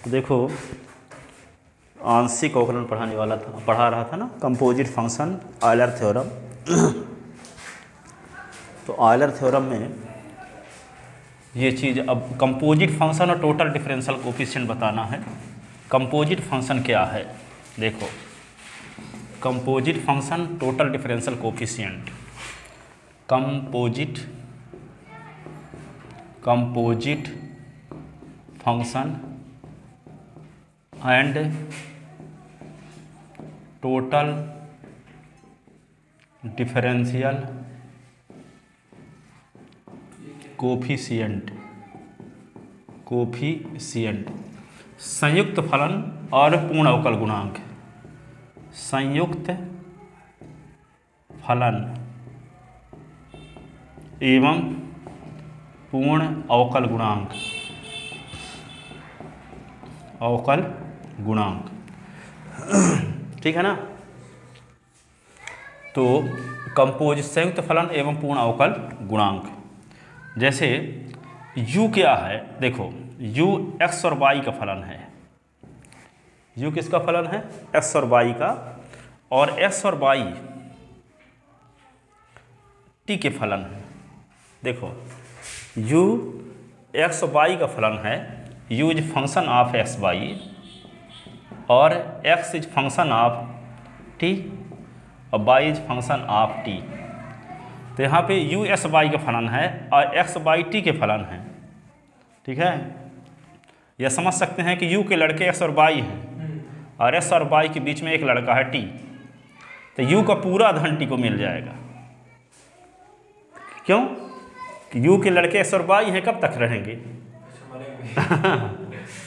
देखो, आंशिक अवकलन पढ़ा रहा था ना, कंपोजिट फंक्शन, ऑयलर थ्योरम। तो ऑयलर थ्योरम में ये चीज़, अब कंपोजिट फंक्शन और टोटल डिफरेंशियल कोफिशिएंट बताना है। कंपोजिट फंक्शन क्या है? देखो, composite function, total differential coefficient. Composite function and total differential coefficient संयुक्त फलन और पूर्ण अवकल गुणांक। संयुक्त फलन एवं पूर्ण अवकल गुणांक, ठीक है ना। तो कंपोजिट संयुक्त फलन एवं पूर्ण अवकल गुणांक, जैसे u क्या है? देखो, u x और y का फलन है। u किसका फलन है? x और y का। और x और y t के फलन है। देखो, u x और y का फलन है। u is function of x y और x is function of t और y is function of t। तो यहाँ पे u s y का फलन है और x y t के फलन है, ठीक है। यह समझ सकते हैं कि u के लड़के x और y हैं और s और y के बीच में एक लड़का है t, तो u का पूरा धन t को मिल जाएगा। क्यों? कि u के लड़के x और y हैं, कब तक रहेंगे?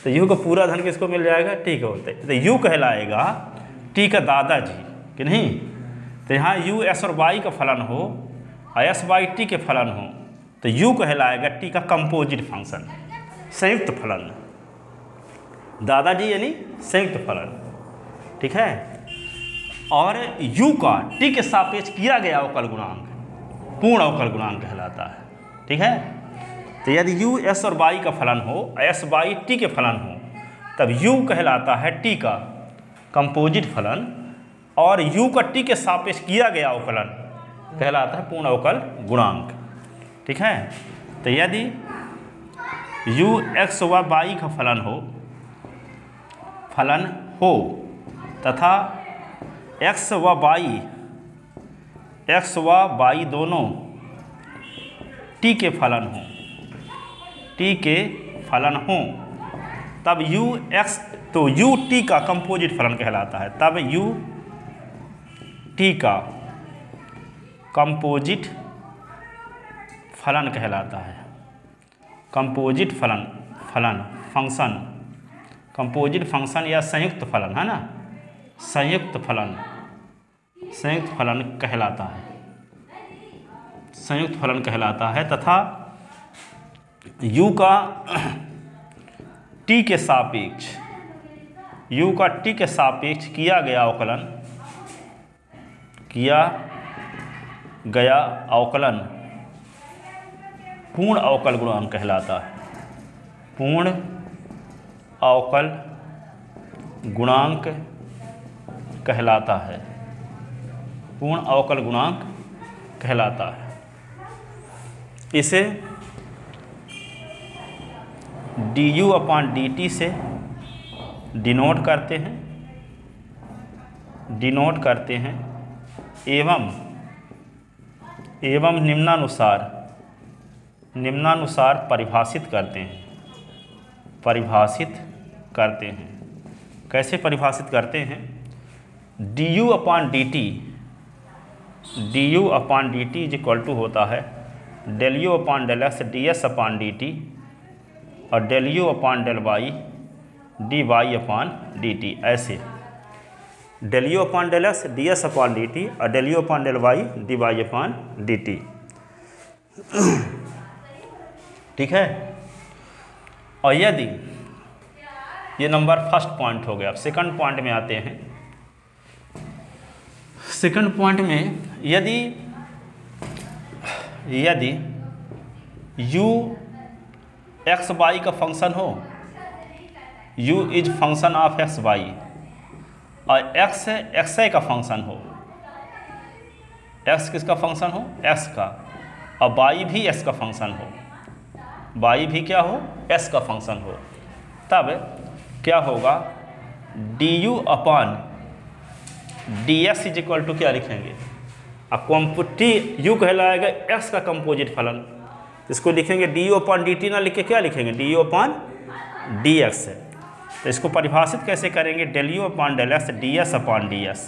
तो u का पूरा धन किसको मिल जाएगा? t को। तो u कहलाएगा t का दादाजी, कि नहीं? तो यहाँ u s और y का फलन हो और s y t के फलन हो, तो u कहलाएगा t का कंपोजिट फंक्शन, संयुक्त फलन। दादाजी यानी संयुक्त फलन, ठीक है। और u का t के सापेक्ष किया गया अवकल गुणांक पूर्ण अवकल गुणांक कहलाता है, ठीक है। तो यदि u s और y का फलन हो, s y t के फलन हो, तब u कहलाता है t का कंपोजिट फलन और u का t के सापेक्ष किया गया अवकलन कहलाता है पूर्ण अवकल गुणांक, ठीक है। तो यदि u x व y का फलन हो तथा x व y दोनों t के फलन हो, तब u x, तो u t का कंपोजिट फलन कहलाता है। तब u t का कंपोजिट फलन कहलाता है। कंपोजिट फंक्शन, कंपोजिट फंक्शन या संयुक्त फलन, है ना, संयुक्त फलन कहलाता है, संयुक्त फलन कहलाता है। तथा u का t के सापेक्ष किया गया अवकलन पूर्ण अवकल गुणांक कहलाता है। पूर्ण अवकल गुणांक कहलाता है। पूर्ण अवकल गुणांक कहलाता है। इसे du/dt से डिनोट करते हैं एवं निम्नानुसार परिभाषित करते हैं। कैसे परिभाषित करते हैं? du/dt इज इक्वल टू होता है del u/x ds/dt और del u/y dy/dt। ऐसे del u/x ds/dt और del u/y dy/dt, ठीक है। और यदि ये नंबर फर्स्ट पॉइंट हो गया, अब सेकंड पॉइंट में आते हैं। सेकंड पॉइंट में यदि u एक्स वाई का फंक्शन हो, u is function of x y, और x एक्स का फंक्शन हो, x किसका फंक्शन हो, x का, और y भी x का फंक्शन हो, y भी क्या हो, s का फंक्शन हो, तब क्या होगा, du upon ds is equal to क्या लिखेंगे, अब कॉम्पोटी u कहलाएगा x का कंपोजिट फलन, इसको लिखेंगे du अपॉन dt ना लिख के क्या लिखेंगे, du अपॉन dx। तो इसको परिभाषित कैसे करेंगे, del u upon del x ds upon ds,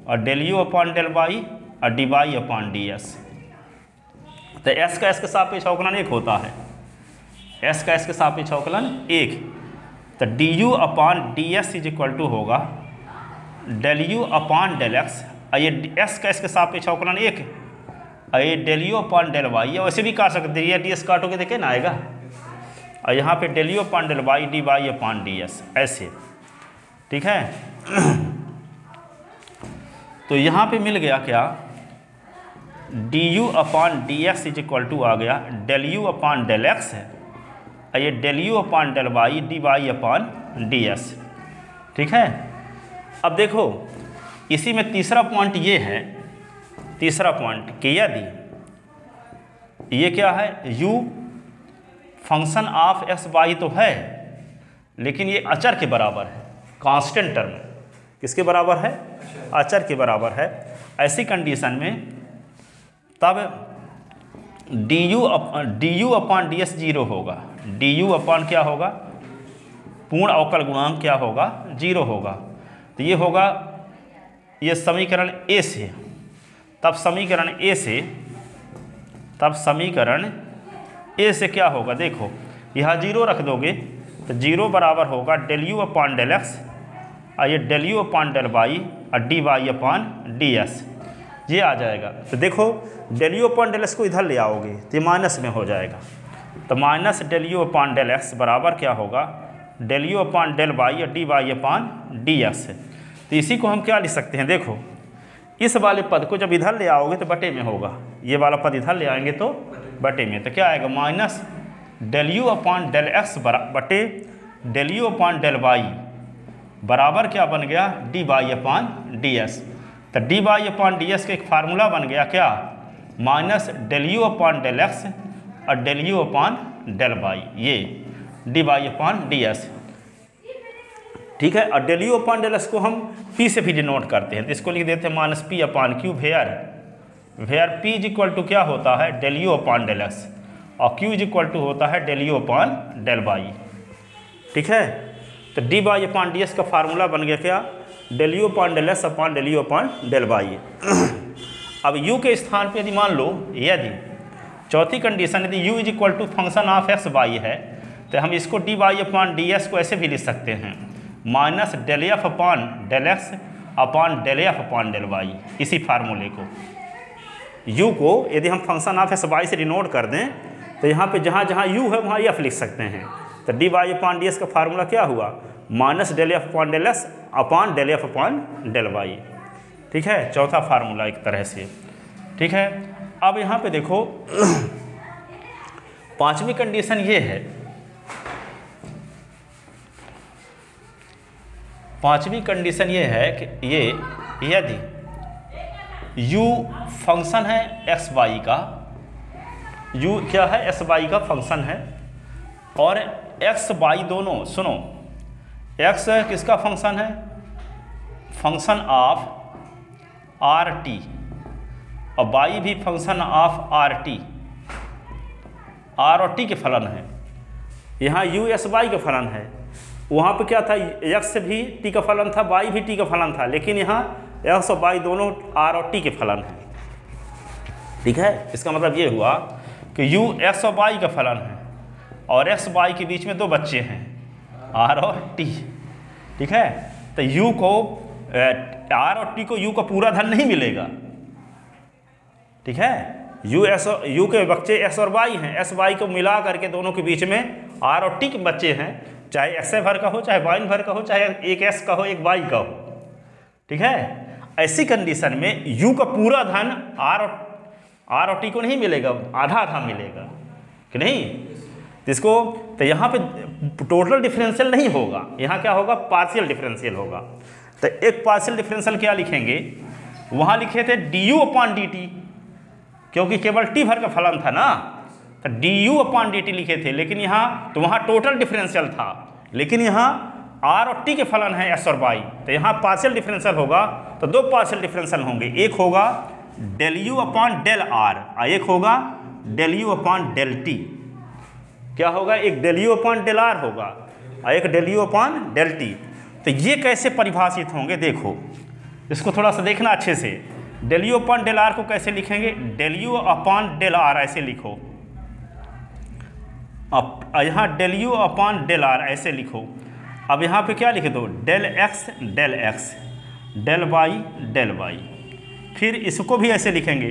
और del u upon del y और d y upon d s. तो s का s के सापेक्ष अवकलन 1 होता है, s का s के सापेक्ष अवकलन 1, तो d u upon d s is equal to होगा del u upon del x, और ये s का s के सापेक्ष अवकलन 1, और ये del u upon del y, और वैसे भी काट सकते हैं, ds काटोगे देखे ना आएगा, और यहाँ पे del u upon del y d y upon d s, ऐसे, ठीक है। तो यहाँ पे मिल गया क्या, d u upon d x is equal to आ गया del u upon del x है, और ये del u upon del y d y upon d s, ठीक है। अब देखो इसी में तीसरा पॉइंट ये है, तीसरा पॉइंट कि यदि ये क्या है, u function of x y तो है, लेकिन ये अचर के बराबर है, कांस्टेंट टर्म, किसके बराबर है, अचर के बराबर है, ऐसी कंडीशन में तब D u upon d S 0 होगा, डी यू अपॉन क्या होगा, पूर्ण अवकल गुणांक क्या होगा, 0 होगा। तो ये होगा, ये समीकरण ए से, तब समीकरण ए से क्या होगा, देखो यहाँ 0 रख दोगे तो 0 बराबर होगा del u upon del x, और ये del u upon del y और d y upon d s, ये आ जाएगा। तो देखो del u upon del x को इधर ले आओगे तो ये माइनस में हो जाएगा, तो minus del u upon del x बराबर क्या होगा, del u upon del y और d y upon d x. तो इसी को हम क्या लिख सकते हैं, देखो इस वाले पद को जब इधर ले आओगे तो बटे में होगा, ये वाला पद इधर ले आएंगे तो बटे में, तो क्या आएगा, minus del u upon del x बटे del u upon del y बराबर क्या बन गया, d y upon d s. तो d y upon d s का एक फार्मूला बन गया क्या, minus del u upon del x और del u upon del y, ये d y upon d s, ठीक है। और del u upon del x को हम पी से भी डिनोट करते हैं, तो इसको लिख देते हैं minus p upon q, where p is equal to क्या होता है, del u upon del x, और क्यू इज इक्वल टू होता है del u upon del y, ठीक है। तो d y upon d s का फार्मूला बन गया क्या, del u upon del x upon del u upon del y. अब u के स्थान पे यदि मान लो, यदि चौथी कंडीशन यदि u is equal to function of x y है, तो हम इसको d y upon d s को ऐसे भी लिख सकते हैं, minus del f upon del x upon del f upon del y. इसी फार्मूले को u को यदि हम फंक्शन ऑफ एक्स वाई से डिनोट कर दें, तो यहाँ पे जहाँ जहाँ u है वहाँ एफ लिख सकते हैं। तो d y upon d s का फार्मूला क्या हुआ, minus del f upon del x upon del f upon del y, ठीक है, चौथा फार्मूला एक तरह से, ठीक है। अब यहाँ पे देखो पांचवी कंडीशन ये है, पांचवी कंडीशन ये है कि ये यदि u फंक्शन है एक्स वाई का, u क्या है, एक्स वाई का फंक्शन है, और एक्स वाई दोनों, सुनो x किसका फंक्शन है, फंक्शन ऑफ आर टी, और y भी function of r t, r और टी के फलन है। यहाँ u एस वाई का फलन है, वहाँ पे क्या था, x भी t का फलन था, y भी t का फलन था, लेकिन यहाँ x और y दोनों r और t के फलन है, ठीक है। इसका मतलब ये हुआ कि u x और y का फलन है, और x y के बीच में दो बच्चे हैं r और t, ठीक है। तो u को r और t को u का पूरा धन नहीं मिलेगा, ठीक है। u के बच्चे s और y हैं, s y को मिला करके दोनों के बीच में r और t के बच्चे हैं, चाहे x भर का हो, चाहे y भर का हो, चाहे एक s का हो, एक y का हो, ठीक है। ऐसी कंडीशन में u का पूरा धन r और t को नहीं मिलेगा, आधा आधा मिलेगा कि नहीं। तो यहाँ पे टोटल डिफरेंशियल नहीं होगा, यहाँ क्या होगा, पार्शियल डिफरेंशियल होगा। तो एक पार्शियल डिफरेंशियल क्या लिखेंगे, वहाँ लिखे थे du/dt, क्योंकि केवल t भर का फलन था ना, तो du/dt लिखे थे। लेकिन यहाँ तो वहाँ टोटल डिफरेंशियल था, लेकिन यहाँ r और t के फलन है s और y, तो यहाँ पार्शियल डिफरेंशियल होगा। तो दो पार्शियल डिफरेंशियल होंगे, एक होगा ∂u/del r और एक होगा ∂u/del t। क्या होगा, एक ∂u/del r होगा और एक ∂u/del t। तो ये कैसे परिभाषित होंगे, देखो इसको थोड़ा सा देखना अच्छे से। ∂u/del r को कैसे लिखेंगे, ∂u/del r ऐसे लिखो, अब यहाँ ∂u/del r ऐसे लिखो। अब यहाँ पे क्या लिख दो, ∂x del x, ∂y del y। फिर इसको भी ऐसे लिखेंगे,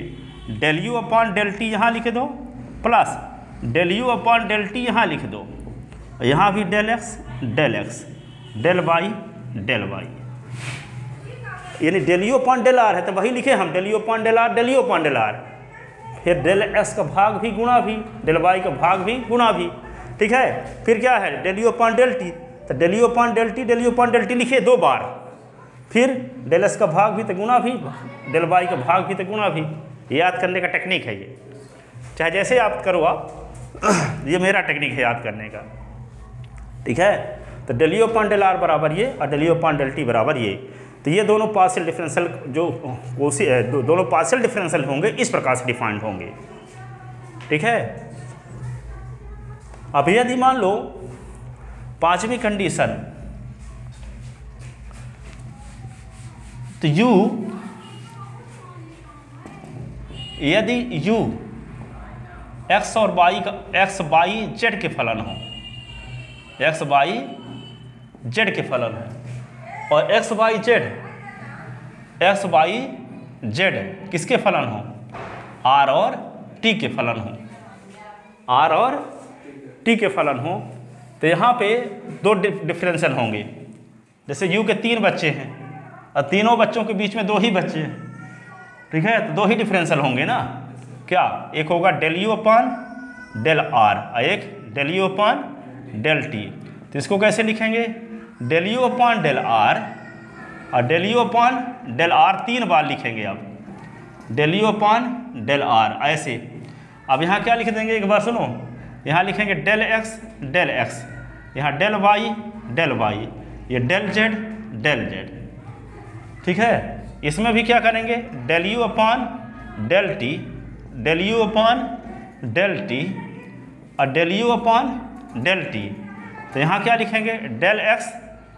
∂u/del t यहाँ लिख दो, प्लस ∂u/del t यहाँ लिख दो, यहाँ भी ∂x del x, ∂y del y। यानी ∂u/del r है तो वही लिखे हम, ∂u/del r, ∂u/del r। फिर ∂x का भाग भी गुणा भी, ∂y का भाग भी गुणा भी, ठीक है। फिर क्या है, ∂u/del t, तो ∂u/del t, ∂u/del t लिखे दो बार। फिर ∂s का भाग भी तो गुणा भी, ∂y का भाग भी तो गुणा भी। याद करने का टेक्निक है ये, चाहे जैसे याद करो आप, ये मेरा टेक्निक है याद करने का, ठीक है। तो ∂u/del r बराबर ये और ∂u/del t बराबर ये। तो ये दोनों पार्शियल डिफरेंशियल जो दोनों पार्शियल डिफरेंशियल होंगे इस प्रकार से डिफाइंड होंगे, ठीक है। अब यदि मान लो पांचवी कंडीशन, तो u यदि u x और y का x y z के फलन हो, x y z के फलन हो, और x y z किसके फलन हो, r और t के फलन हो, r और t के फलन हो। तो यहाँ पे दो डिफरेंशियल होंगे। जैसे u के 3 बच्चे हैं और तीनों बच्चों के बीच में 2 ही बच्चे हैं, ठीक है, तो 2 ही डिफरेंशियल होंगे ना। क्या, एक होगा ∂u/del r और एक ∂u/del t। तो इसको कैसे लिखेंगे, ∂u/del r और ∂u/del r 3 बार लिखेंगे आप, ∂u/del r ऐसे। अब यहाँ क्या लिख देंगे, एक बार सुनो, यहाँ लिखेंगे ∂x del x, यहाँ ∂y del y, ये ∂z del z, ठीक है। इसमें भी क्या करेंगे, ∂u/del t, ∂u/del t और ∂u/del t। तो यहाँ क्या लिखेंगे, ∂x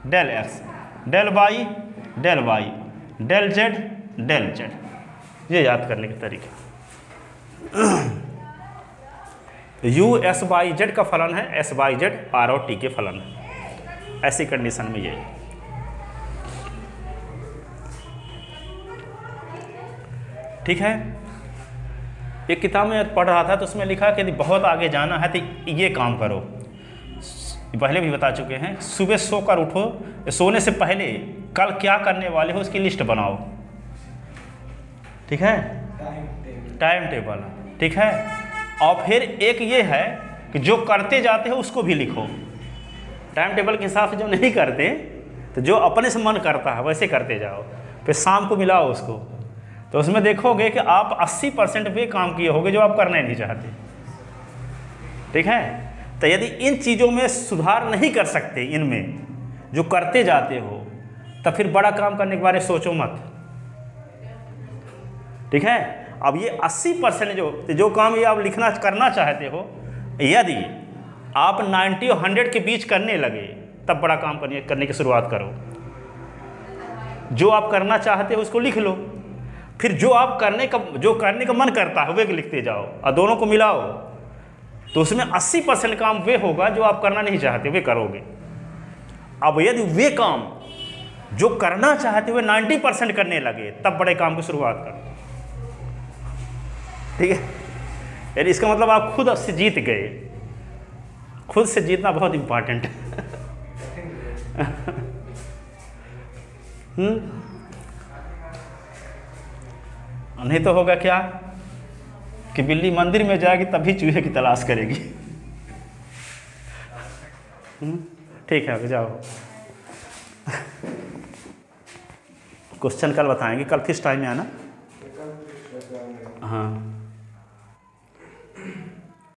del x, ∂y del y, ∂z del z। ये याद करने के तरीके। u s y z का फलन है, s y z r और t के फलन है। ऐसी कंडीशन में ये, ठीक है। एक किताब में पढ़ रहा था तो उसमें लिखा कि यदि बहुत आगे जाना है तो ये काम करो, पहले भी बता चुके हैं, सुबह सोकर उठो, सोने से पहले कल क्या करने वाले हो उसकी लिस्ट बनाओ, ठीक है, टाइम टेबल, ठीक है। और फिर एक ये है कि जो करते जाते हो उसको भी लिखो। टाइम टेबल के हिसाब से जो नहीं करते, तो जो अपने से मन करता है वैसे करते जाओ, फिर शाम को मिलाओ उसको, तो उसमें देखोगे कि आप 80% वे काम किए होगे जो आप करना नहीं चाहते, ठीक है। तो यदि इन चीज़ों में सुधार नहीं कर सकते, इनमें जो करते जाते हो, तब फिर बड़ा काम करने के बारे में सोचो मत, ठीक है। अब ये 80% जो काम ये आप लिखना करना चाहते हो, यदि आप 90 और 100 के बीच करने लगे, तब बड़ा काम करने की शुरुआत करो। जो आप करना चाहते हो उसको लिख लो, फिर जो करने का मन करता है वे लिखते जाओ और दोनों को मिलाओ, तो उसमें 80% काम वे होगा जो आप करना नहीं चाहते वे करोगे। अब यदि वे काम जो करना चाहते हुए 90% करने लगे, तब बड़े काम की शुरुआत करो, ठीक है। यानी इसका मतलब आप खुद से जीत गए। खुद से जीतना बहुत इंपॉर्टेंट है। नहीं तो होगा क्या कि बिल्ली मंदिर में जाएगी तभी चूहे की तलाश करेगी। ठीक है, जाओ। क्वेश्चन कल बताएंगे, कल किस टाइम में आना। हाँ